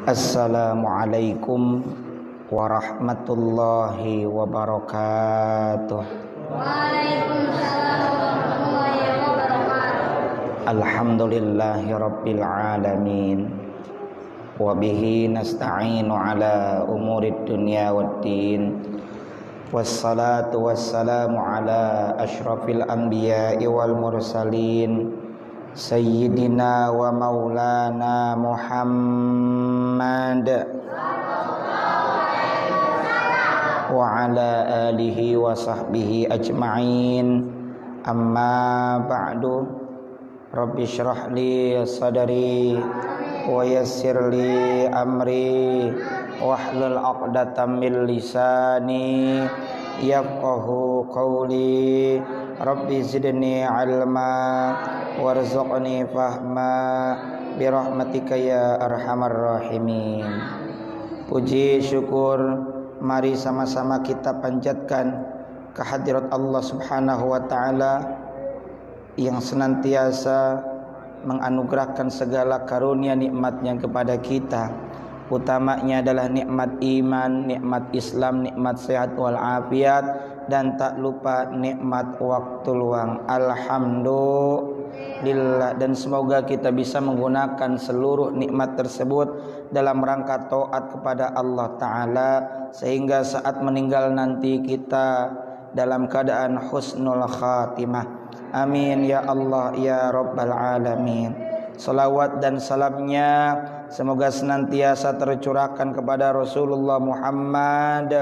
Assalamualaikum warahmatullahi wabarakatuh. Waalaikumsalam warahmatullahi wabarakatuh. Alhamdulillahi rabbil alamin. Wa bihi nasta'inu ala umurid dunya waddin. Wassalatu wassalamu ala asyrafil anbiya'i wal mursalin, Sayyidina wa maulana Muhammad wa ala alihi wa sahbihi ajma'in. Amma ba'du. Rabbi syrah li sadri wa yassir li amri wahlul 'uqdatam min lisani yafqahu qawli. Rabbi zidni ilma warzuqni fahma birahmatika ya arhamar rahimin. Puji syukur mari sama-sama kita panjatkan kehadirat Allah Subhanahu wa taala yang senantiasa menganugerahkan segala karunia nikmatnya kepada kita. Utamanya adalah nikmat iman, nikmat Islam, nikmat sehat wal afiat, dan tak lupa nikmat waktu luang. Alhamdulillah. Dan semoga kita bisa menggunakan seluruh nikmat tersebut dalam rangka taat kepada Allah Ta'ala, sehingga saat meninggal nanti kita dalam keadaan husnul khatimah. Amin ya Allah ya Rabbal alamin. Salawat dan salamnya semoga senantiasa tercurahkan kepada Rasulullah Muhammad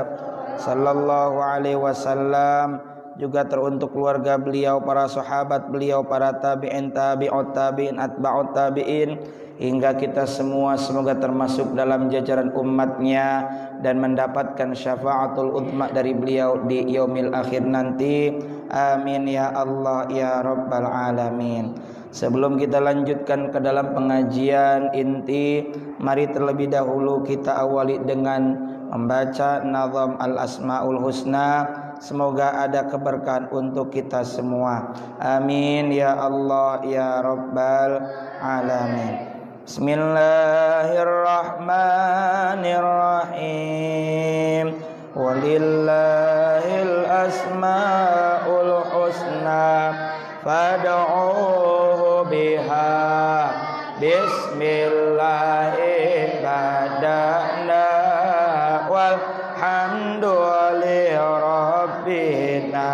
sallallahu alaihi wasallam, juga teruntuk keluarga beliau, para sahabat beliau, para tabi'in, tabi'ut tabi'in, atba'ut tabi'in, hingga kita semua semoga termasuk dalam jajaran umatnya dan mendapatkan syafaatul uzma dari beliau di yaumil akhir nanti. Amin ya Allah ya Rabbal alamin. Sebelum kita lanjutkan ke dalam pengajian inti, mari terlebih dahulu kita awali dengan membaca nazam al-asmaul husna. Semoga ada keberkahan untuk kita semua. Amin ya Allah ya Rabbal alamin. Bismillahirrahmanirrahim. Walillahil asmaul husna fad'uhu biha. Bismillahi badana walhamdulillahi rabbina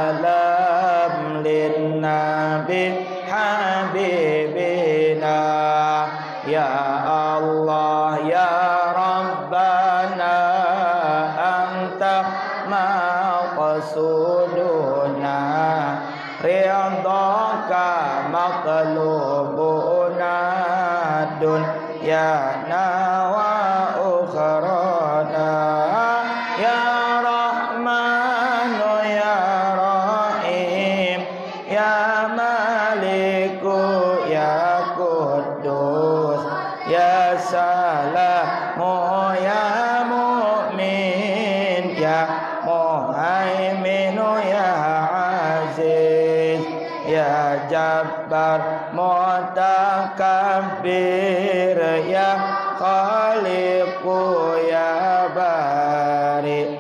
wassalam linnabi habibina. Ya Allah ya Rabbana anta maqsuduna ridhaka maqlubuna dunyana wa ukhrana. Ya Rahmanu ya Rahim ya Maliku ya Quddus ya Salamu ya Mu'min ya Muhaiminu ya Aziz ya Jabbar Mutakabbir ya Khaliqu ya Bari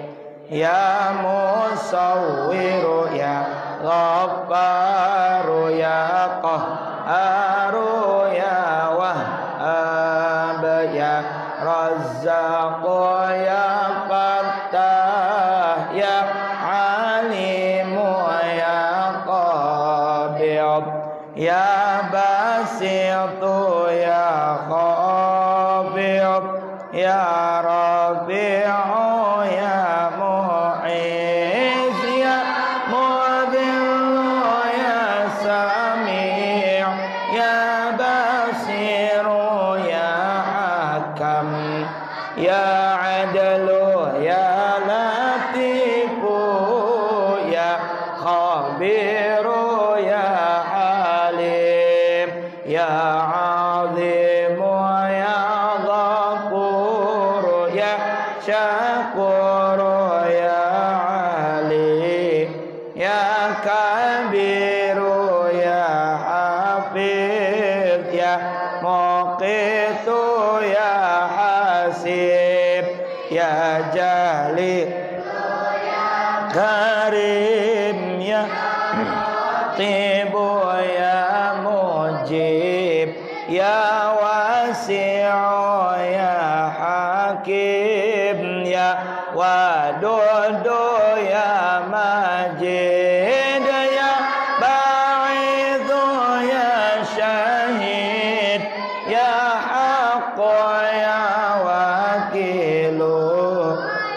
ya Musawwiru ya Ghabbaru ya Qahharu ya Wahhab ya Razzaqu ya Fattah ya Alimu ya Qabid ya Basitu ya Khabid ya Rabi'u ya Mu'iz ya Mudillu ya Sami' ya Basiru ya Hakam ya Adlu ya Latifu ya Khabiru ya Halim ya Azimu ya Ghafur ya Syakir muqitu ya hasib ya jalil karim ya tibu ya mujib ya wasi'u ya hakim ya wadudu ya majid ya ba'idhu ya syahid ya haqqu ya wakilu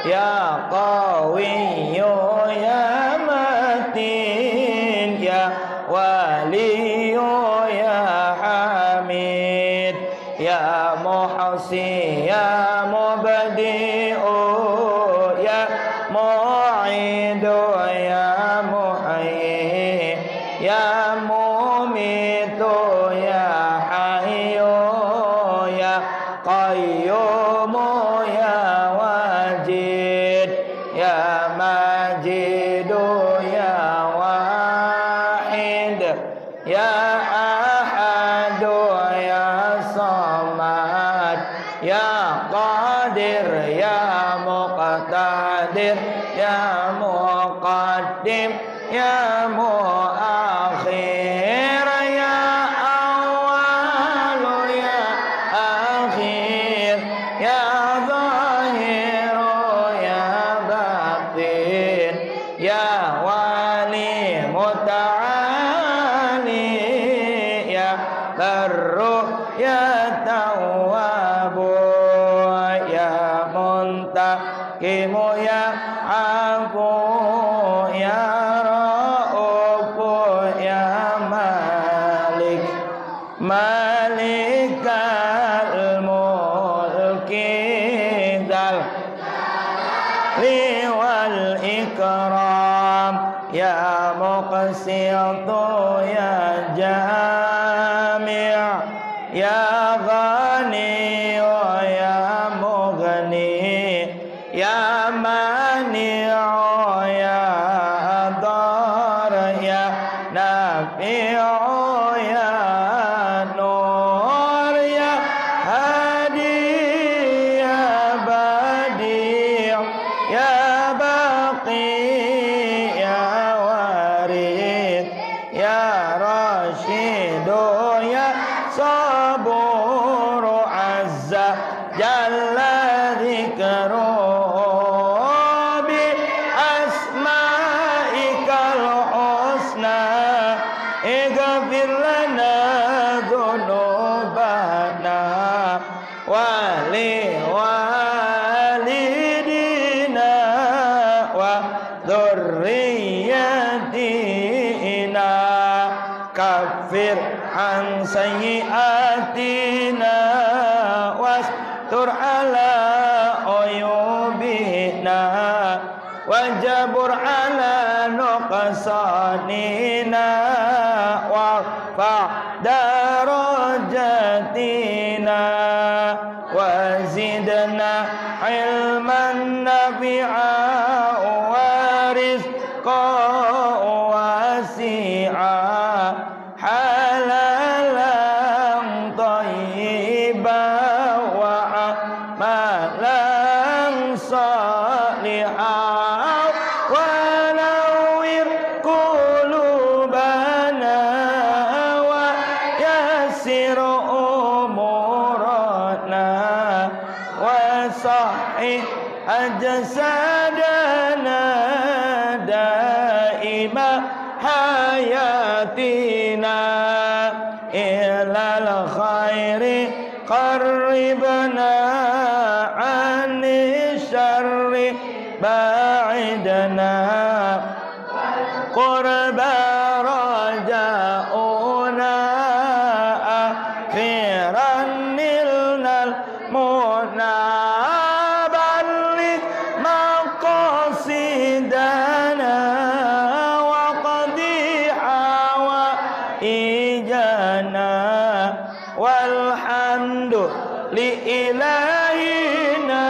ya qawiyyu ya matin ya waliyu ya hamid ya muhsi ya mubdi'u ya mu'idu ya muhyi ya mumitu ya hayyu ya qayyumu ya wajid ya majidu ya wahid ya ahadu ya samad ya qadir ya muqtadir ya muqaddim ya muakhir ya awal ya akhir ya zahir ya batin ya wali muta'ali ya barru ya tawwabu ya muntaqimu ya afu ya ra'ufu ya malik malikal mulki dal liwal ikram ya muqsitu ya jami' ya ghani ya mughni ya mani'u ya dar ya nafi'u ya nur ya hadi ya badi' ya baqi ya warid ya rashidu ya sabur azza jalla dzikruhu bi asma'ikal husna ighfir lana dhunubana wa li walidina wa dhurriyyatina kafir an sayyiatina wastur ala uyubina wajabur ala nuqsanina warfa darajatina wazidna ilman nafi'a wa rizqan wasi'a halalan thayyiban wa amalan salihan wa nawwir qulubana wa yassir umurana wa sahih ajsadana daima hayatina ilal khairi qarribna ani syarri ba'idna qurba raja'una akhiran nilnal muna balligh maqasidana wa qadi hawaijana walhamdu li ilahina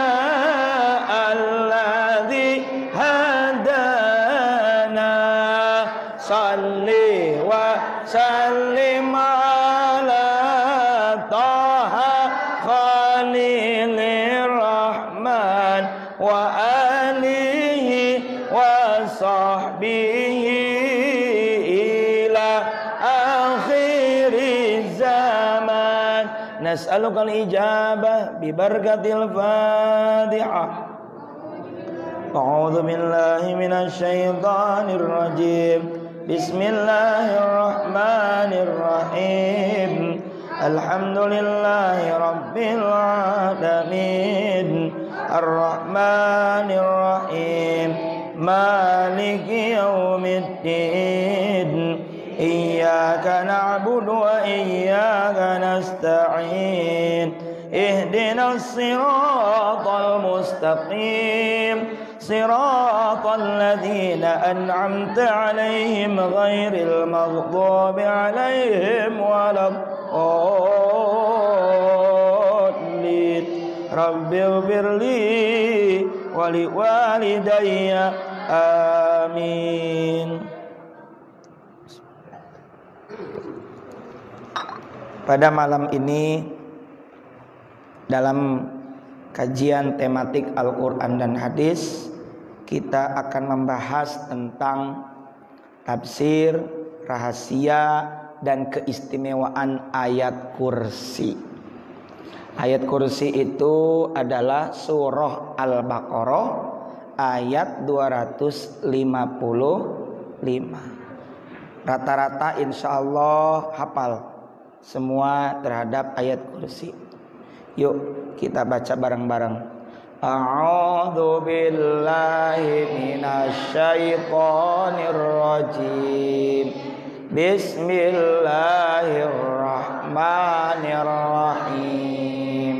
alladzi hadana salli wa sallim ala nas'alukal ijabah bi barakatil Fatihah. A'udzu billahi minasy syaithanir rajim. Bismillahirrahmanirrahim. Alhamdulillahi rabbil alamin. Ar-Rahmanir Rahim. Maliki yaumiddin. Iyyaka na'budu wa iyyaka nasta'in. Ihdinas siratal mustaqim. Siratal ladzina an'amta 'alaihim ghairil maghdubi 'alaihim waladdallin. Rabbighfirli wa liwalidayya. Amin. Pada malam ini dalam kajian tematik Al-Quran dan Hadis, kita akan membahas tentang tafsir, rahasia, dan keistimewaan ayat kursi. Ayat kursi itu adalah surah Al-Baqarah ayat 255. Rata-rata insya Allah hafal semua terhadap ayat kursi. Yuk kita baca bareng-bareng. A'udzu billahi minasy syaithanir rajim. Bismillahirrahmanirrahim.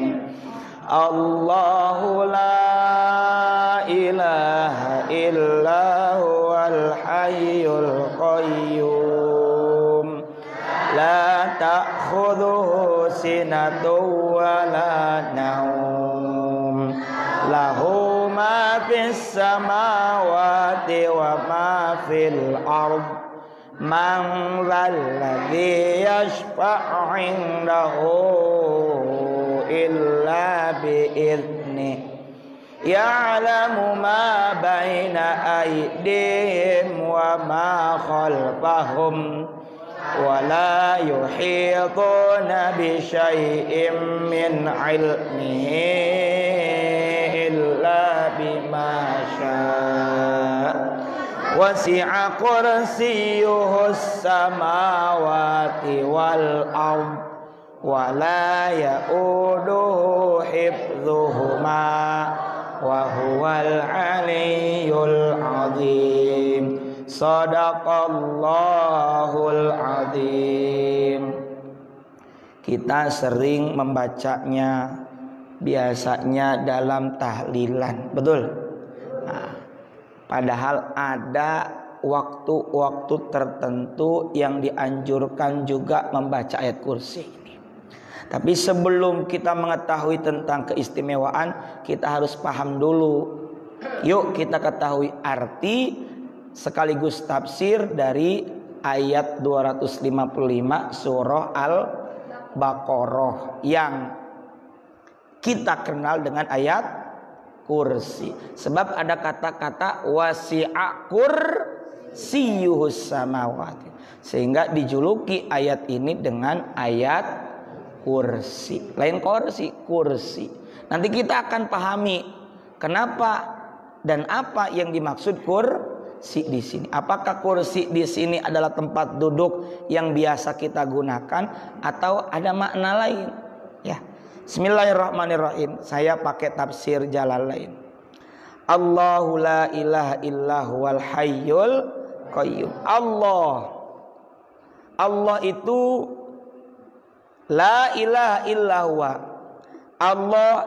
Allahu la ilaha illa huwal hayyul qayyum. La ta'khudhuhu sinatun wa la naum. Lahu ma fis samawati wa ma fil ard. Man dzalladzi yashfa'u 'indahu illa bi'idhnihi. Ya'lamu ma baina aydihim wa ma khalfahum. ولا يحيطون بشيء من علمه إلا بما شاء وسع كرسيه السماوات والأرض ولا يؤوده حفظهما وهو العلي العظيم. Shadaqallahul azim. Kita sering membacanya biasanya dalam tahlilan, betul? Nah, padahal ada waktu-waktu tertentu yang dianjurkan juga membaca ayat kursi ini. Tapi sebelum kita mengetahui tentang keistimewaan, kita harus paham dulu. Yuk kita ketahui arti sekaligus tafsir dari ayat 255 surah Al-Baqarah yang kita kenal dengan ayat kursi. Sebab ada kata-kata wasi'a kursiyuhus samawati, sehingga dijuluki ayat ini dengan ayat kursi. Lain kursi, kursi. Nanti kita akan pahami kenapa dan apa yang dimaksud kursi di sini. Apakah kursi di sini adalah tempat duduk yang biasa kita gunakan atau ada makna lain? Ya. Bismillahirrahmanirrahim. Saya pakai tafsir Jalalain. Allahu la ilaha illa huwal hayyul qayyum. Allah itu la ilaha illa huwa. Allah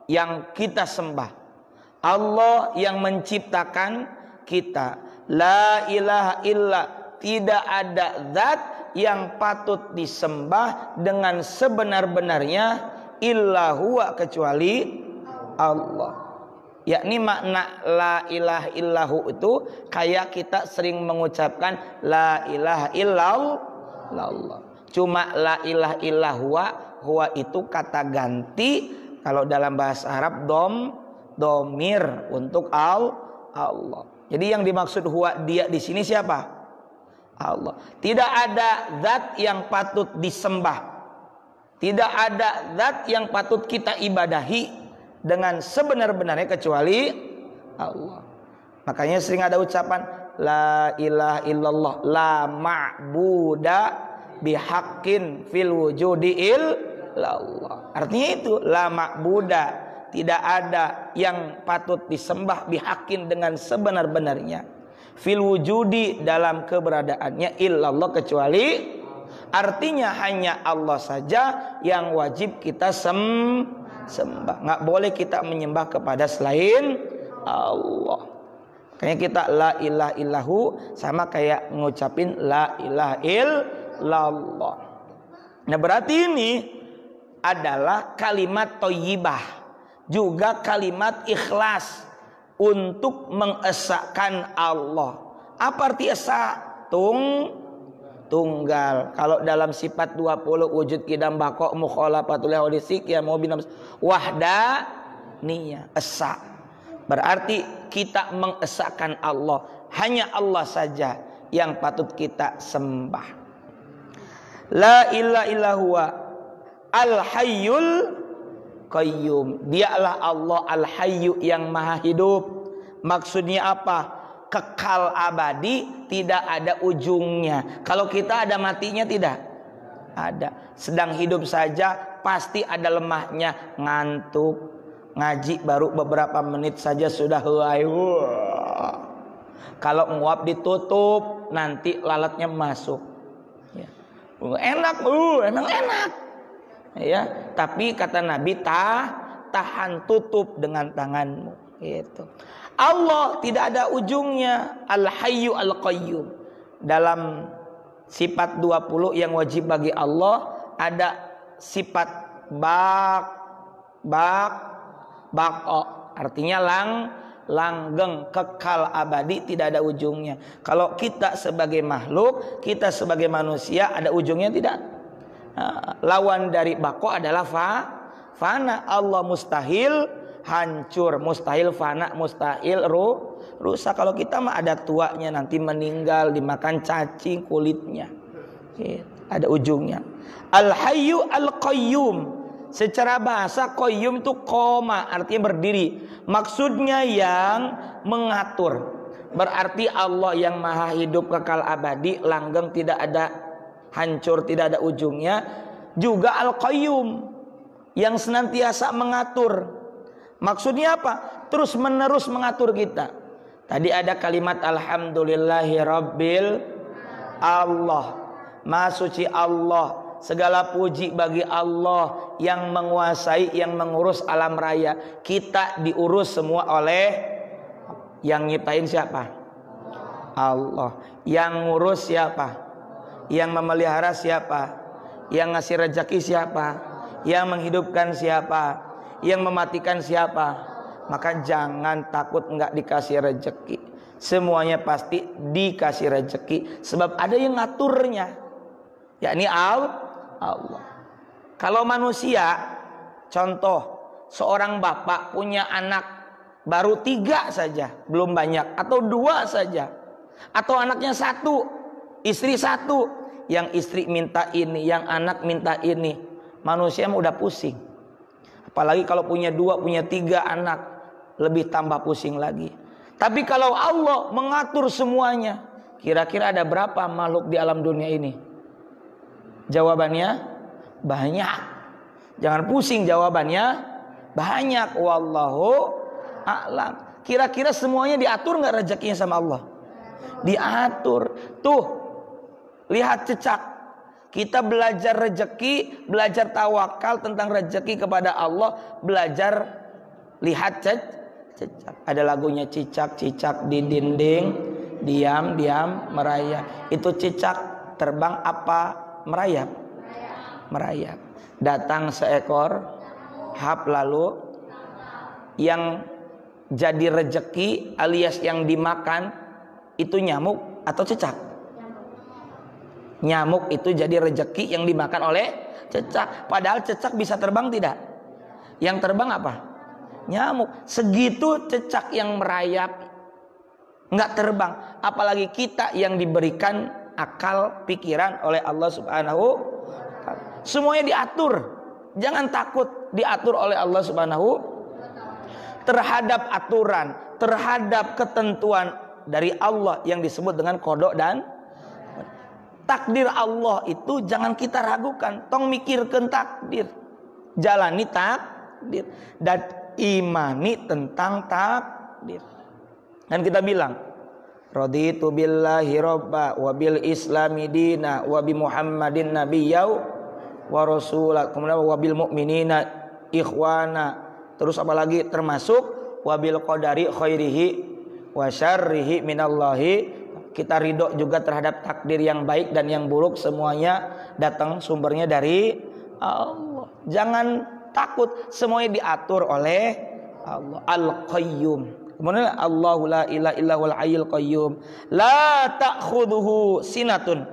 yang kita sembah. Allah yang menciptakan kita. La ilaha illa, tidak ada zat yang patut disembah dengan sebenar-benarnya illa huwa, kecuali Allah. Yakni makna la ilaha illahu itu kayak kita sering mengucapkan la ilaha illallah. Cuma la ilaha illahua, huwa itu kata ganti kalau dalam bahasa Arab domir untuk Allah. Jadi yang dimaksud huwa dia di sini siapa? Allah. Tidak ada zat yang patut disembah Tidak ada zat yang patut kita ibadahi dengan sebenar-benarnya kecuali Allah. Makanya sering ada ucapan la ilaha illallah, la ma'buda bihaqqin fil wujudi illallah. Artinya itu la ma'buda, tidak ada yang patut disembah bihaqqin dengan sebenar-benarnya, fil wujudi dalam keberadaannya, illallah kecuali. Artinya hanya Allah saja yang wajib kita sembah. Nggak boleh kita menyembah kepada selain Allah. Makanya kita la ilaha illahu sama kayak ngucapin la ilaha illallah. Nah berarti ini adalah kalimat thayyibah, juga kalimat ikhlas untuk mengesahkan Allah. Apa arti esa? Tunggal. Kalau dalam sifat 20 wujud qidam baqa mukhalafatul hadisik ya mau binam wahdaniyah, esa. Berarti kita mengesahkan Allah. Hanya Allah saja yang patut kita sembah. La ilaha illallah al-hayyul qayyum. Dialah Allah al-hayyu yang maha hidup. Maksudnya apa? Kekal abadi, tidak ada ujungnya. Kalau kita ada matinya tidak? Ada. Sedang hidup saja pasti ada lemahnya, ngantuk. Ngaji baru beberapa menit saja sudah huai. Kalau nguap ditutup, nanti lalatnya masuk. Ya. Enak, emang enak. Ya, tapi kata Nabi, tahan tutup dengan tanganmu. Gitu. Allah tidak ada ujungnya, al-hayyu al-qayyum. Dalam sifat 20 yang wajib bagi Allah ada sifat baqo, artinya langgeng, kekal abadi, tidak ada ujungnya. Kalau kita sebagai makhluk, kita sebagai manusia ada ujungnya tidak? Lawan dari baqo adalah fana. Allah mustahil hancur, mustahil fana, mustahil rusak. Kalau kita mah ada tuanya, nanti meninggal dimakan cacing kulitnya. Ada ujungnya. Al-hayyu al-qayyum. Secara bahasa qayyum itu koma, artinya berdiri. Maksudnya yang mengatur. Berarti Allah yang maha hidup kekal abadi, langgeng, tidak ada hancur, tidak ada ujungnya. Juga al-qayyum yang senantiasa mengatur. Maksudnya apa? Terus menerus mengatur kita. Tadi ada kalimat alhamdulillahi rabbil Allah. Maha suci Allah, segala puji bagi Allah yang menguasai, yang mengurus alam raya. Kita diurus semua oleh yang nyiptain siapa? Allah. Yang ngurus siapa? Yang memelihara siapa? Yang ngasih rezeki siapa? Yang menghidupkan siapa? Yang mematikan siapa? Maka jangan takut enggak dikasih rezeki. Semuanya pasti dikasih rezeki, sebab ada yang ngaturnya, yakni Allah. Kalau manusia, contoh seorang bapak punya anak baru 3 saja, belum banyak, atau 2 saja, atau anaknya 1, istri 1, yang istri minta ini, yang anak minta ini, manusia mah udah pusing. Apalagi kalau punya 2, punya 3 anak, lebih tambah pusing lagi. Tapi kalau Allah mengatur semuanya, kira-kira ada berapa makhluk di alam dunia ini? Jawabannya banyak. Jangan pusing, jawabannya banyak. Wallahu a'lam. Kira-kira semuanya diatur nggak rezekinya sama Allah? Diatur. Tuh, lihat cecak. Kita belajar rezeki, belajar tawakal tentang rezeki kepada Allah, belajar lihat cicak. Ada lagunya, cicak-cicak di dinding, diam-diam merayap. Itu cicak terbang apa merayap? Merayap. Datang seekor hap, lalu yang jadi rezeki alias yang dimakan itu nyamuk atau cicak? Nyamuk itu jadi rezeki yang dimakan oleh cecak. Padahal cecak bisa terbang tidak? Yang terbang apa? Nyamuk. Segitu cecak yang merayap, nggak terbang. Apalagi kita yang diberikan akal pikiran oleh Allah Subhanahu wa ta'ala. Semuanya diatur. Jangan takut diatur oleh Allah Subhanahu terhadap aturan, terhadap ketentuan dari Allah yang disebut dengan qada dan takdir Allah itu jangan kita ragukan. Tong mikirkeun takdir. Jalani takdir dan imani tentang takdir. Dan kita bilang, raditu billahi robba wa bil islami dina wa bi muhammadin nabiyyau wa rasulah, kemudian wa bil mu'minina ikhwana, terus apalagi termasuk wa bil qadari khairihi wa syarrihi minallahi, kita ridho juga terhadap takdir yang baik dan yang buruk, semuanya datang sumbernya dari Allah. Jangan takut, semuanya diatur oleh Allah. Al-Qayyum. Kemudian Allahu la ilaha illa huwal hayyul qayyum. La ta'khudhuhu sinatun.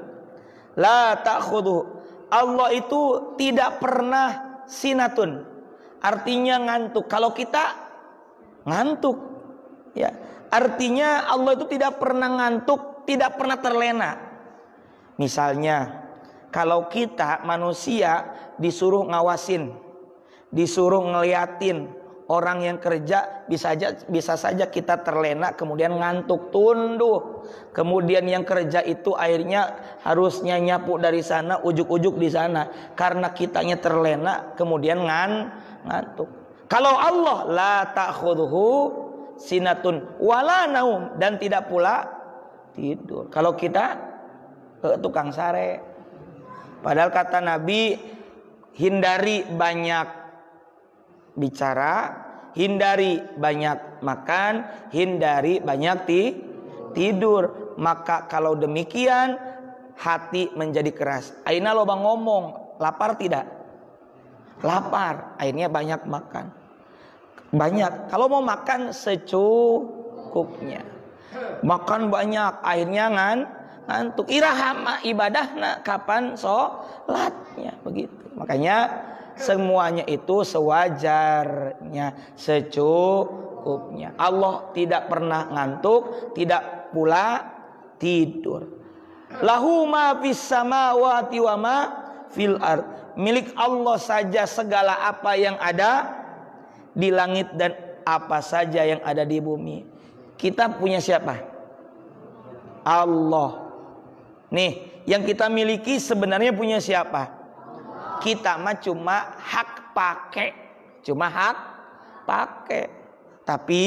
La ta'khudhuhu. Allah itu tidak pernah sinatun. Artinya ngantuk. Kalau kita ngantuk, ya. Artinya Allah itu tidak pernah ngantuk, tidak pernah terlena. Misalnya, kalau kita manusia disuruh ngawasin, disuruh ngeliatin orang yang kerja, bisa saja kita terlena kemudian ngantuk tunduk. Kemudian yang kerja itu akhirnya harusnya nyapu dari sana, ujuk-ujuk di sana, karena kitanya terlena kemudian ngantuk. Kalau Allah la ta'khudhuhu sinatun wala naum, dan tidak pula tidur. Kalau kita tukang sare. Padahal kata Nabi, hindari banyak bicara, hindari banyak makan, hindari banyak tidur. Maka kalau demikian hati menjadi keras. Aina loba ngomong, lapar tidak? Lapar, akhirnya banyak makan. Banyak, kalau mau makan secukupnya. Makan banyak, akhirnya ngantuk. Irahama ibadahna, kapan sholatnya, begitu. Makanya semuanya itu sewajarnya, secukupnya. Allah tidak pernah ngantuk, tidak pula tidur. Lahu ma fis samawati wa ma fil ard. Milik Allah saja segala apa yang ada di langit dan apa saja yang ada di bumi. Kita punya siapa? Allah. Nih, yang kita miliki sebenarnya punya siapa? Kita mah cuma hak pakai, Tapi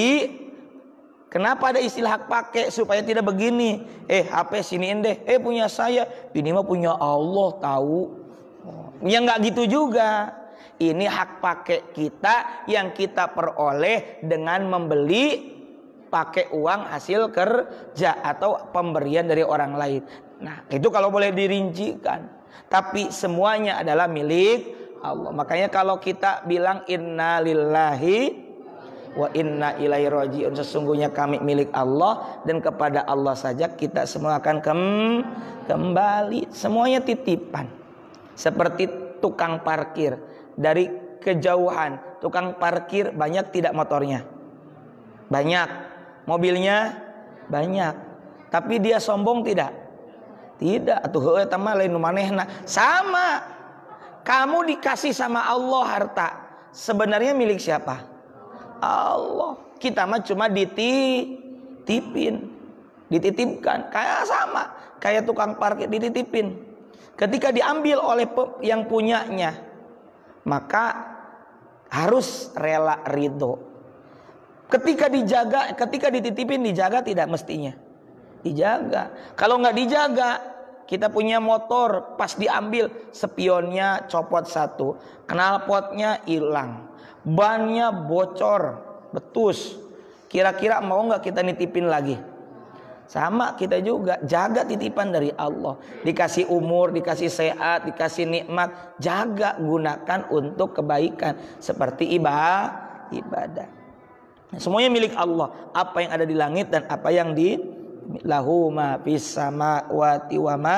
kenapa ada istilah hak pakai? Supaya tidak begini. HP siniin deh. Punya saya. Ini mah punya Allah, tahu. Ya nggak gitu juga. Ini hak pakai kita yang kita peroleh dengan membeli pakai uang hasil kerja atau pemberian dari orang lain. Nah, itu kalau boleh dirincikan. Tapi semuanya adalah milik Allah. Makanya kalau kita bilang inna lillahi wa inna ilaihi rajiun, sesungguhnya kami milik Allah dan kepada Allah saja kita semua akan kembali. Semuanya titipan. Seperti tukang parkir, dari kejauhan tukang parkir banyak tidak motornya? Banyak. Mobilnya banyak. Tapi dia sombong tidak? Tidak, atuh eta mah lain nu manehna. Sama. Kamu dikasih sama Allah harta. Sebenarnya milik siapa? Allah. Kita mah cuma dititipkan. Kayak sama, kayak tukang parkir dititipin. Ketika diambil oleh yang punyanya, maka harus rela ridho. Ketika dijaga, ketika dititipin dijaga tidak mestinya? Dijaga. Kalau nggak dijaga, kita punya motor, pas diambil spionnya copot satu, knalpotnya hilang, bannya bocor, betus. Kira-kira mau nggak kita nitipin lagi? Sama kita juga, jaga titipan dari Allah. Dikasih umur, dikasih sehat, dikasih nikmat, jaga, gunakan untuk kebaikan seperti ibadah. Semuanya milik Allah. Apa yang ada di langit dan apa yang di lahu ma fis samawati wa ma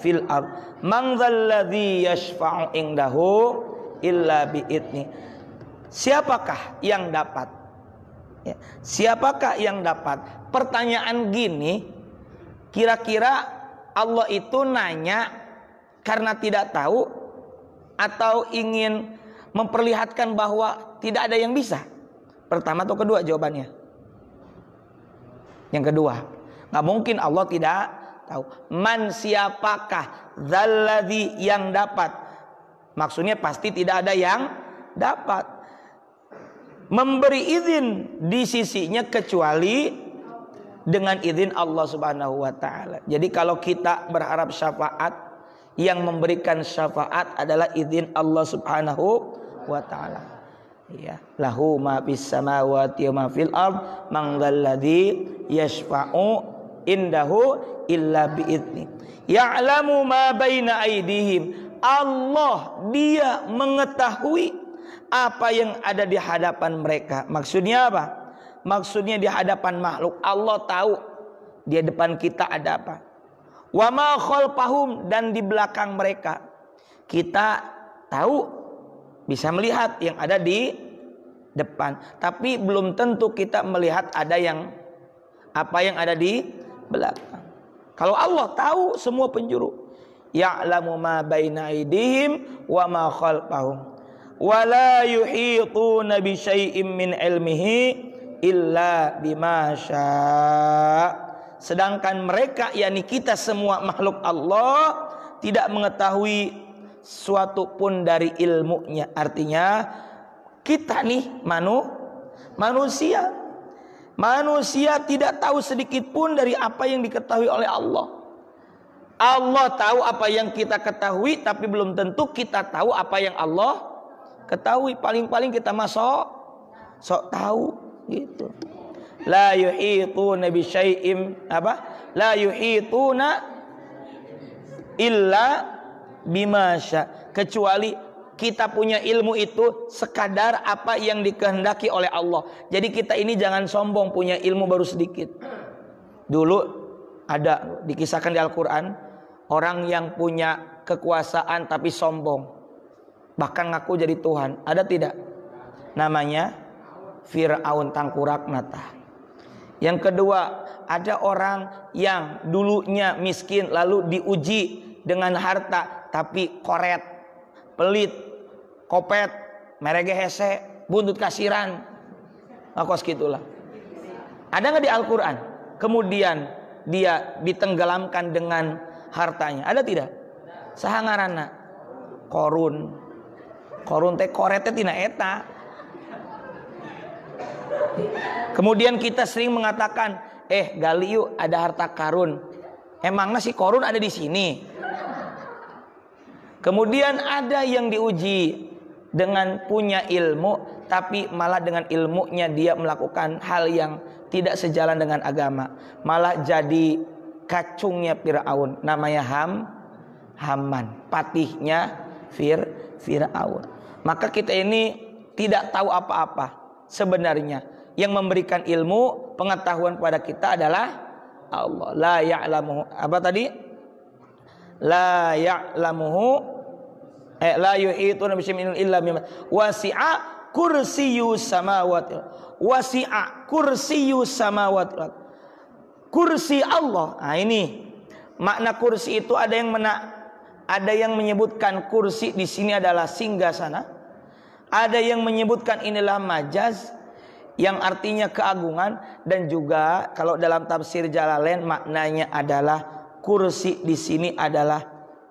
fil ard. Man dzalladzi yashfa'u indahu illa bi'idni. Siapakah yang dapat? Ya. Siapakah yang dapat? Pertanyaan gini, kira-kira Allah itu nanya karena tidak tahu atau ingin memperlihatkan bahwa tidak ada yang bisa? Pertama atau kedua jawabannya? Yang kedua. Nggak mungkin Allah tidak tahu. Man, siapakah dzalladzi, yang dapat? Maksudnya pasti tidak ada yang dapat memberi izin di sisinya kecuali dengan izin Allah Subhanahu wa taala. Jadi kalau kita berharap syafaat, yang memberikan syafaat adalah izin Allah Subhanahu wa taala. Ya, lahu ma fis samawati wa ma fil ard, man dzalladzi yashfa'u indahu illa bi'izni. Ya'lamu ma baina aydihim. Allah, dia mengetahui apa yang ada di hadapan mereka. Maksudnya apa? Maksudnya di hadapan makhluk. Allah tahu di depan kita ada apa. Wa ma khalfahum, dan di belakang mereka. Kita tahu, bisa melihat yang ada di depan. Tapi belum tentu kita melihat ada yang apa yang ada di belakang. Kalau Allah tahu semua penjuru. Ya'lamu ma baina aydihim wa ma khalfahum. Wa la yuhituna bi syai'in min ilmihi illa bima syaa. Sedangkan mereka, yakni kita semua makhluk Allah, tidak mengetahui suatu pun dari ilmunya. Artinya kita nih manusia. Manusia tidak tahu sedikit pun dari apa yang diketahui oleh Allah. Allah tahu apa yang kita ketahui, tapi belum tentu kita tahu apa yang Allah ketahui. Paling-paling kita sok tahu gitu. La yuhituna bi syai'in apa? La yuhituna illa bima syaa. Kecuali kita punya ilmu itu sekadar apa yang dikehendaki oleh Allah. Jadi kita ini jangan sombong punya ilmu baru sedikit. Dulu ada dikisahkan di Al-Qur'an, orang yang punya kekuasaan tapi sombong, bahkan ngaku jadi Tuhan. Ada tidak? Namanya Fir'aun tangkurak nata. Yang kedua, ada orang yang dulunya miskin lalu diuji dengan harta tapi koret, pelit, kopet, merege hese, buntut kasiran. Makos gitulah. Ada nggak di Al-Quran? Kemudian dia ditenggelamkan dengan hartanya. Ada tidak? Sahangarana Korun. Korun teh korete tina eta. Kemudian kita sering mengatakan, gali yuk ada harta karun. Emangnya si Korun ada di sini? Kemudian ada yang diuji dengan punya ilmu, tapi malah dengan ilmunya dia melakukan hal yang tidak sejalan dengan agama. Malah jadi kacungnya Fir'aun. Namanya Haman. Patihnya Fir'aun. Maka kita ini tidak tahu apa-apa. Sebenarnya yang memberikan ilmu, pengetahuan pada kita adalah Allah. La ya'lamuhu. Apa tadi? La ya'lamuhu la yuhituna bi syai'in illa bima wasi'a kursiyyus samawati wasi'a kursiyyus samawati. Kursi Allah. Nah ini makna kursi itu ada yang menyebutkan kursi di sini adalah singgasana. Ada yang menyebutkan inilah majaz yang artinya keagungan, dan juga kalau dalam tafsir Jalalain maknanya adalah kursi di sini adalah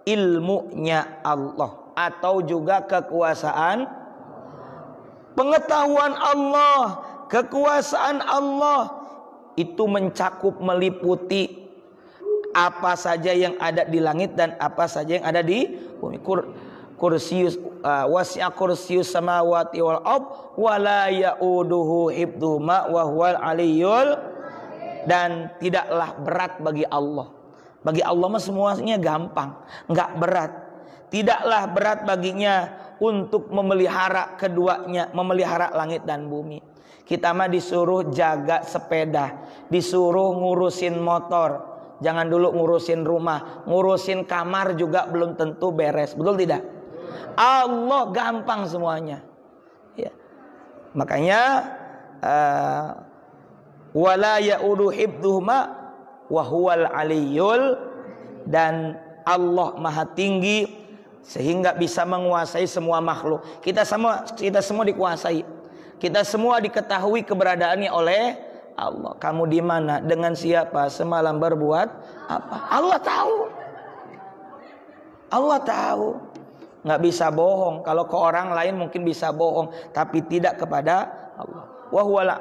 ilmunya Allah atau juga kekuasaan, pengetahuan Allah, kekuasaan Allah itu mencakup meliputi apa saja yang ada di langit dan apa saja yang ada di bumi. Kursius wasi'a kursius samawati wal ard wa la yauduhu hifdzuhuma wa huwal aliyyul, dan tidaklah berat bagi Allah. Bagi Allah mah semuanya gampang, enggak berat. Tidaklah berat baginya untuk memelihara keduanya, memelihara langit dan bumi. Kita mah disuruh jaga sepeda, disuruh ngurusin motor. Jangan dulu ngurusin rumah, ngurusin kamar juga belum tentu beres. Betul tidak? Allah gampang semuanya. Ya. Makanya wala yaudu hifdzuhuma wa huwal aliyyul, dan Allah maha tinggi sehingga bisa menguasai semua makhluk. Kita semua dikuasai. Kita semua diketahui keberadaannya oleh Allah. Kamu di mana? Dengan siapa? Semalam berbuat apa? Allah tahu. Allah tahu. Nggak bisa bohong. Kalau ke orang lain mungkin bisa bohong, tapi tidak kepada Allah. Wa huwal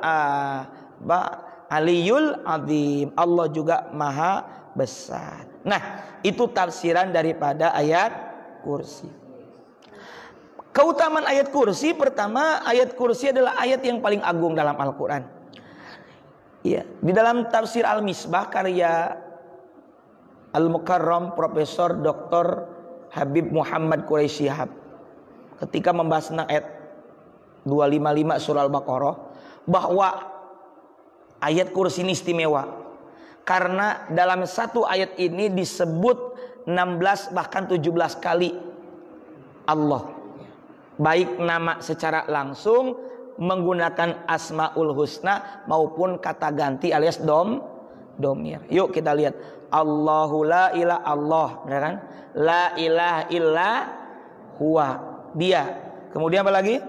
aliyul azim. Allah juga maha besar. Nah, itu tafsiran daripada ayat kursi. Keutamaan ayat kursi, pertama, ayat kursi adalah ayat yang paling agung dalam Al-Quran. Ya, di dalam tafsir Al-Misbah karya Al-Mukarram Profesor Dr. Habib Muhammad Quraisy Shihab, ketika membahas tentang ayat 255 surah Al-Baqarah, bahwa ayat kursi ini istimewa karena dalam satu ayat ini disebut 16 bahkan 17 kali Allah, baik nama secara langsung menggunakan Asmaul Husna maupun kata ganti alias domir. Yuk kita lihat. Allahu la ilaha Allah, benar kan? La ilaha illa huwa, dia. Kemudian apa lagi?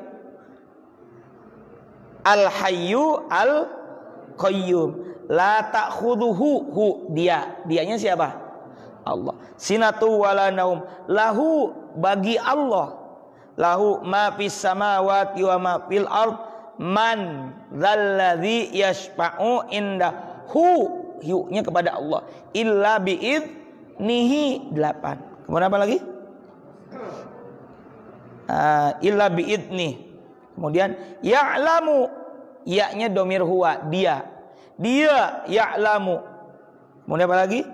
Al hayyu al qayyum, la ta'khudhuhu, dia. Dianya siapa? Allah. Sinatu wala naum, lahu, bagi Allah. Lahu ma fis samawati wa ma fil ard, man dzalladzi yashfa'u indahu, hu-nya kepada Allah, illa bi'idnihi, 8. Kemudian apa lagi? Illa bi'idnih. Kemudian ya'lamu, ya-nya domir huwa, dia ya'lamu. Kemudian apa lagi?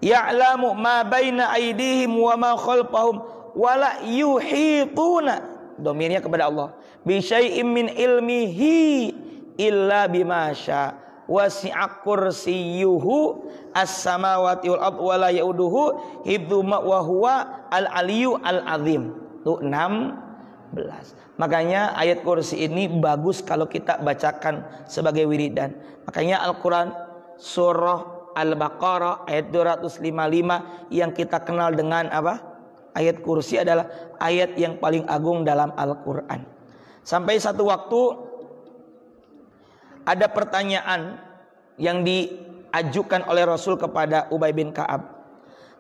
Ya'lamu ma baina aydihim wa ma khalfahum wala yuhituna, domirnya kepada Allah, bi syai'im min ilmihi illa bima syaa, wasi'a kursiyyuhu as-samawati wal ardh wa la yauduhu hibdhuma wa huwa al-aliyyu al-azim. Itu 16. Makanya ayat kursi ini bagus kalau kita bacakan sebagai wiridan. Makanya Al-Quran surah Al-Baqarah ayat 255 yang kita kenal dengan apa? Ayat kursi adalah ayat yang paling agung dalam Al-Quran. Sampai satu waktu ada pertanyaan yang diajukan oleh Rasul kepada Ubay bin Ka'ab.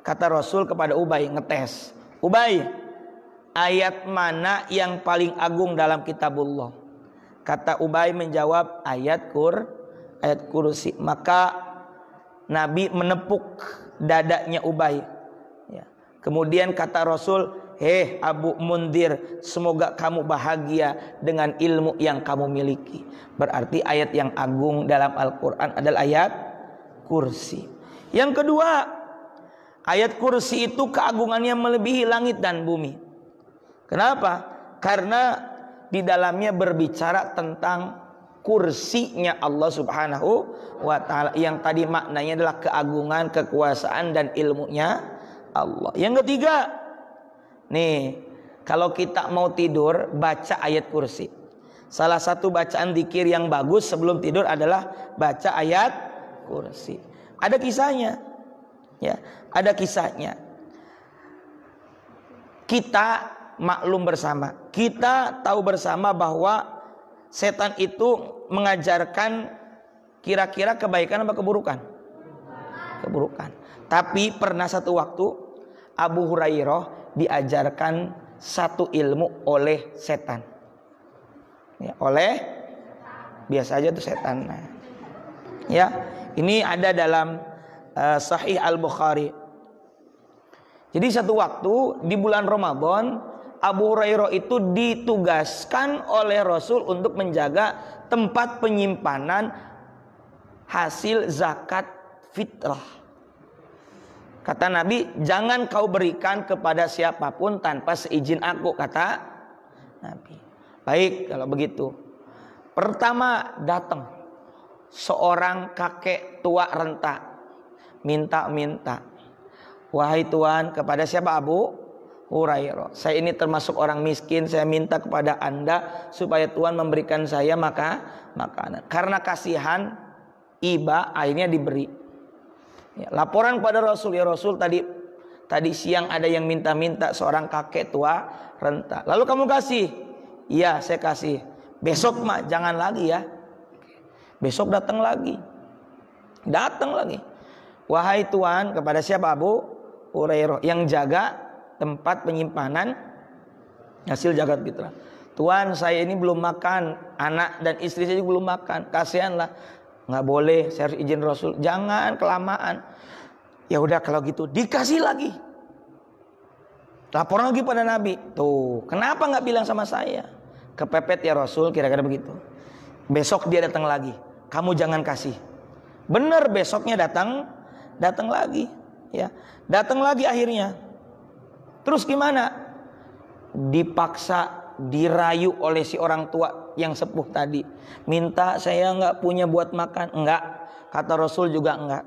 Kata Rasul kepada Ubay, ngetes, Ubay, ayat mana yang paling agung dalam kitabullah? Kata Ubay menjawab, ayat kursi. Maka Nabi menepuk dadanya Ubay. Ya. Kemudian kata Rasul, hei Abu Mundir, semoga kamu bahagia dengan ilmu yang kamu miliki. Berarti ayat yang agung dalam Al-Quran adalah ayat kursi. Yang kedua, ayat kursi itu keagungannya melebihi langit dan bumi. Kenapa? Karena di dalamnya berbicara tentang kursinya Allah Subhanahu wa ta'ala, yang tadi maknanya adalah keagungan, kekuasaan dan ilmunya Allah. Yang ketiga, nih, kalau kita mau tidur baca ayat kursi. Salah satu bacaan zikir yang bagus sebelum tidur adalah baca ayat kursi. Ada kisahnya. Ya, ada kisahnya. Kita maklum bersama. Kita tahu bersama bahwa setan itu mengajarkan kira-kira kebaikan apa keburukan? Keburukan. Tapi pernah satu waktu Abu Hurairah diajarkan satu ilmu oleh setan. Ya, oleh biasa aja tuh setan. Nah, ya, ini ada dalam Sahih Al-Bukhari. Jadi satu waktu di bulan Ramadan, Abu Hurairah itu ditugaskan oleh Rasul untuk menjaga tempat penyimpanan hasil zakat fitrah. Kata Nabi, jangan kau berikan kepada siapapun tanpa seizin aku, kata Nabi. Baik, kalau begitu. Pertama datang seorang kakek tua renta, minta-minta, wahai Tuhan, kepada siapa? Abu Hurairah, saya ini termasuk orang miskin, saya minta kepada Anda supaya Tuhan memberikan saya makanan. Karena kasihan, iba akhirnya diberi. Ya, laporan kepada Rasul, ya Rasul, tadi tadi siang ada yang minta-minta seorang kakek tua renta. Lalu kamu kasih? Iya, saya kasih. Besok mah jangan lagi ya. Besok datang lagi. Datang lagi. Wahai Tuan, kepada siapa? Abu Hurairah yang jaga tempat penyimpanan hasil zakat fitrah. Tuan, saya ini belum makan, anak dan istri saya belum makan. Kasihanlah. Nggak boleh, saya harus izin Rasul. Jangan kelamaan. Ya udah kalau gitu dikasih lagi. Lapor lagi pada Nabi. Tuh, kenapa nggak bilang sama saya? Kepepet ya Rasul, kira-kira begitu. Besok dia datang lagi. Kamu jangan kasih. Benar, besoknya datang lagi. Ya, datang lagi akhirnya. Terus gimana? Dipaksa, dirayu oleh si orang tua yang sepuh tadi. Minta, saya nggak punya buat makan. Enggak, kata Rasul juga enggak.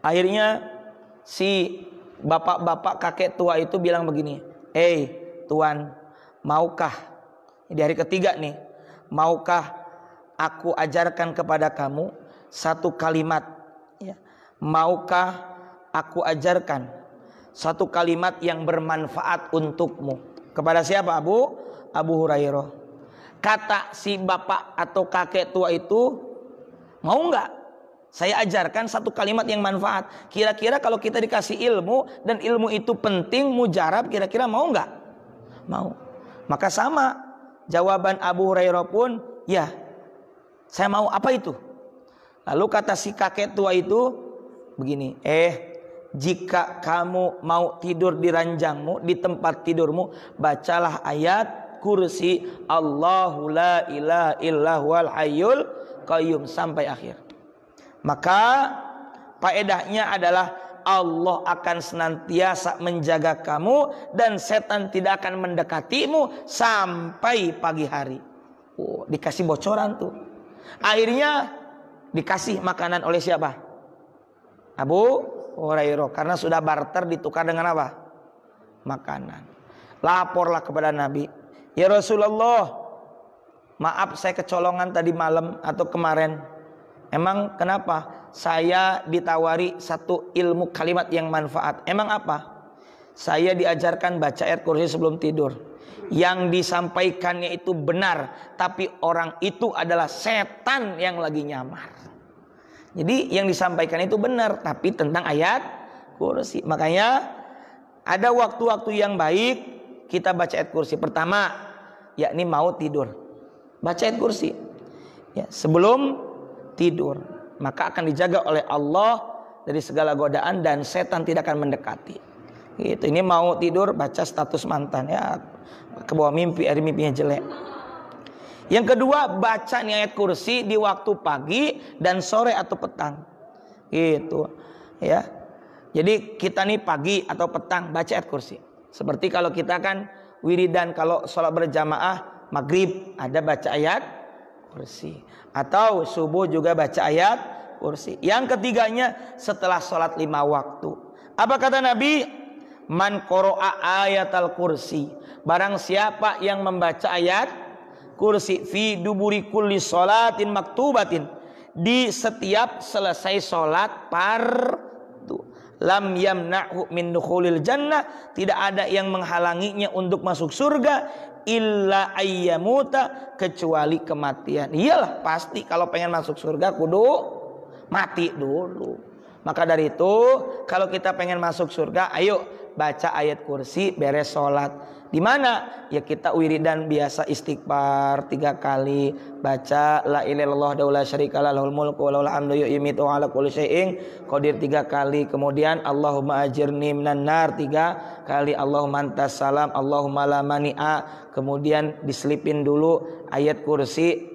Akhirnya si bapak-bapak kakek tua itu bilang begini, Tuan, maukah, di hari ketiga nih, maukah aku ajarkan kepada kamu satu kalimat, ya. Maukah aku ajarkan satu kalimat yang bermanfaat untukmu? Kepada siapa? Abu Hurairah. Kata si bapak atau kakek tua itu, mau enggak saya ajarkan satu kalimat yang manfaat? Kira-kira kalau kita dikasih ilmu dan ilmu itu penting, mujarab, kira-kira mau enggak? Mau. Maka sama jawaban Abu Hurairah pun, ya saya mau. Apa itu? Lalu kata si kakek tua itu begini, jika kamu mau tidur di ranjangmu, di tempat tidurmu, bacalah ayat kursi Allahu la ilaha illa huwal hayyul qayyum sampai akhir. Maka faedahnya adalah Allah akan senantiasa menjaga kamu dan setan tidak akan mendekatimu sampai pagi hari. Dikasih bocoran tuh. Akhirnya dikasih makanan oleh siapa? Abu Hurairah, karena sudah barter, ditukar dengan apa? Makanan. Laporlah kepada Nabi, ya Rasulullah, maaf saya kecolongan tadi malam atau kemarin. Emang kenapa? Saya ditawari satu ilmu kalimat yang manfaat. Emang apa? Saya diajarkan baca ayat kursi sebelum tidur. Yang disampaikannya itu benar, tapi orang itu adalah setan yang lagi nyamar. Jadi yang disampaikan itu benar, tapi tentang ayat kursi. Makanya ada waktu-waktu yang baik kita baca ayat kursi. Pertama, yakni mau tidur, baca ayat kursi ya, sebelum tidur. Maka akan dijaga oleh Allah dari segala godaan dan setan tidak akan mendekati. Gitu. Ini mau tidur baca status mantan ya, ke bawah mimpi, hari mimpinya jelek. Yang kedua, baca nih ayat kursi di waktu pagi dan sore atau petang. Gitu. Ya. Jadi kita nih pagi atau petang baca ayat kursi. Seperti kalau kita kan wiridan kalau sholat berjamaah maghrib ada baca ayat kursi. Atau subuh juga baca ayat kursi. Yang ketiganya setelah sholat 5 waktu. Apa kata Nabi? Man qara'a ayatal kursi. Barang siapa yang membaca ayat kursi fi duburi kulli sholatin maktubatin, di setiap selesai sholat fardu, lam yamna'hu min dukhulil jannah, tidak ada yang menghalanginya untuk masuk surga, illa ayyamuta, kecuali kematian. Iyalah pasti kalau pengen masuk surga kudu mati dulu. Maka dari itu kalau kita pengen masuk surga, ayo baca ayat kursi beres sholat. Di mana? Ya kita wiridan biasa istighfar 3 kali, baca la ilaha illallah la syarikalah lahul mulku wa lahul hamdu yu'mitu ala kulli syai'in qadir 3 kali. Kemudian Allahumma ajirni minan nar 3 kali, Allahumma antas salam Allahumma la mani'a. Kemudian diselipin dulu ayat kursi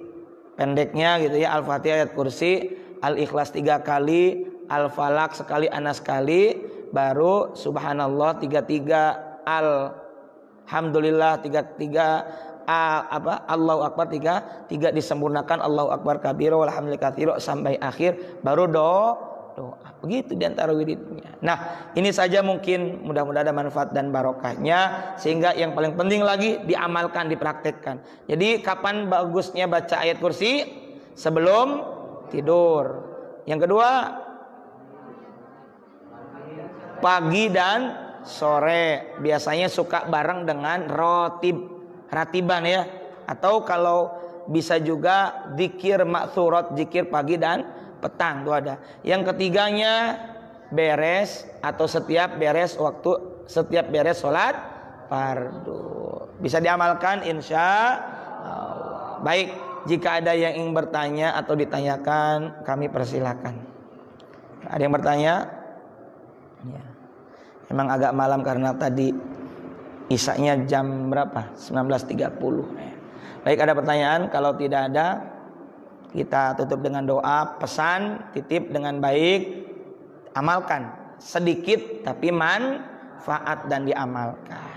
pendeknya gitu ya, Al-Fatihah ayat kursi, Al-Ikhlas 3 kali, Al-Falak sekali, Anas sekali, baru subhanallah 33, Alhamdulillah 33, Allahu Akbar 3 disempurnakan, Allahu Akbar kabira walhamdulillah katsira sampai akhir, baru doa. Begitu diantara wiridnya. Nah, ini saja mungkin mudah-mudahan ada manfaat dan barokahnya, sehingga yang paling penting lagi diamalkan, dipraktekkan. Jadi kapan bagusnya baca ayat kursi? Sebelum tidur. Yang kedua, pagi dan sore. Biasanya suka bareng dengan ratiban ya. Atau kalau bisa juga zikir ma'thurat, zikir pagi dan petang itu ada. Yang ketiganya beres atau setiap beres sholat fardu. Bisa diamalkan insya Allah. Baik, jika ada yang ingin bertanya atau ditanyakan, kami persilakan. Ada yang bertanya? Ya. Emang agak malam karena tadi isanya jam berapa? 19.30. Baik, ada pertanyaan? Kalau tidak ada, kita tutup dengan doa. Pesan, titip dengan baik, amalkan sedikit tapi manfaat dan diamalkan.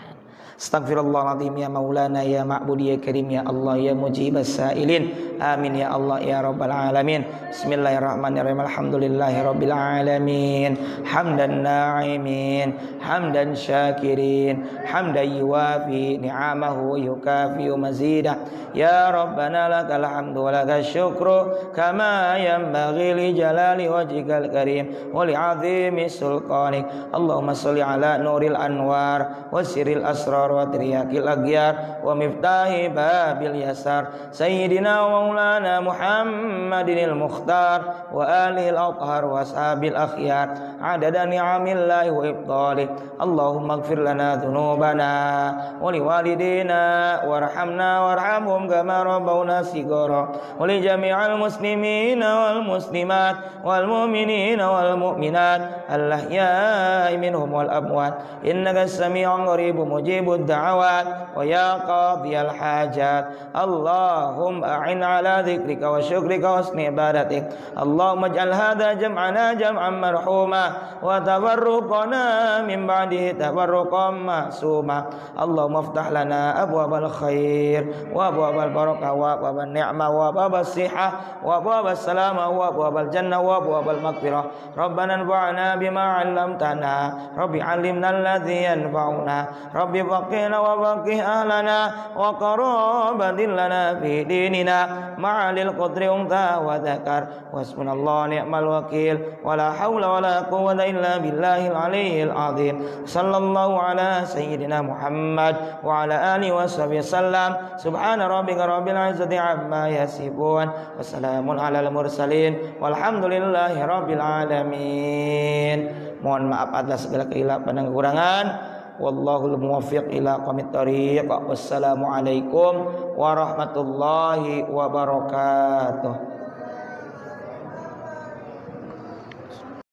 Astaghfirullahaladzim ya maulana ya ma'budi ya karim ya Allah ya mujibas sa'ilin. Amin ya Allah ya rabbal alamin. Bismillahirrahmanirrahim. Alhamdulillahi rabbil alamin. Hamdan na'imin, hamdan syakirin, hamdan yuwafi ni'amahu yukafi'u mazidah. Ya rabbana lakal hamdu wa lakal syukru kama yanbaghi li jalali wajhikal karim wa li 'azimi sultanik. Allahumma shalli ala nuril anwar wa sirril asrar wa triyakil aghyar wa miftahi babil yasar sayyidina wa maulana Muhammadinil mukhtar wa alil athhar wa ashabil akhyar adada ni'amillahi wa ibtali. Allahumma ighfir lana dhunubana wa liwalidina warhamna warhamhum kama rabbawna shighara wa li jami'il muslimina wal muslimat wal mu'minina wal mu'minat al ahya'i minhum wal amwat innaka as-sami'un qaribun mujibud da'awat wa ya qadhiyal hajat. Allahumma a'in ala dhikrika wa syukrika wa husni ibadatik. Allahumma ij'al hadha jam'ana jam'an marhuma wa tafarruqana min ba'dihi tafarruqan ma'suma. Allahumma iftah lana abwabal khair wa abwabal barakah wa abwabal ni'mah wa abwabal sihah wa abwabal salamah wa abwabal jannah wa abwabal maghfirah. Rabbana anfa'na bima 'allamtana. Rabbi 'allimna alladhi yanfa'una. Rabbi faqihna wa faqih ahlana wa qarabatin lana fi dinina ma'alil qadri untha wa dzakar wasbunallahu ni'mal wakil wa la haula wa la quwwata illa billahil aliyyil azim. Sallallahu ala sayyidina Muhammad wa ala alihi wa sahbihi sallam. Subhana rabbika rabbil izzati amma yasifun wa salamun alal mursalin walhamdulillahi rabbil alamin. Mohon maaf atas segala kehilapan dan kekurangan. Wallahul muwaffiq ila aqwamit thoriq. Wassalamualaikum warahmatullahi wabarakatuh.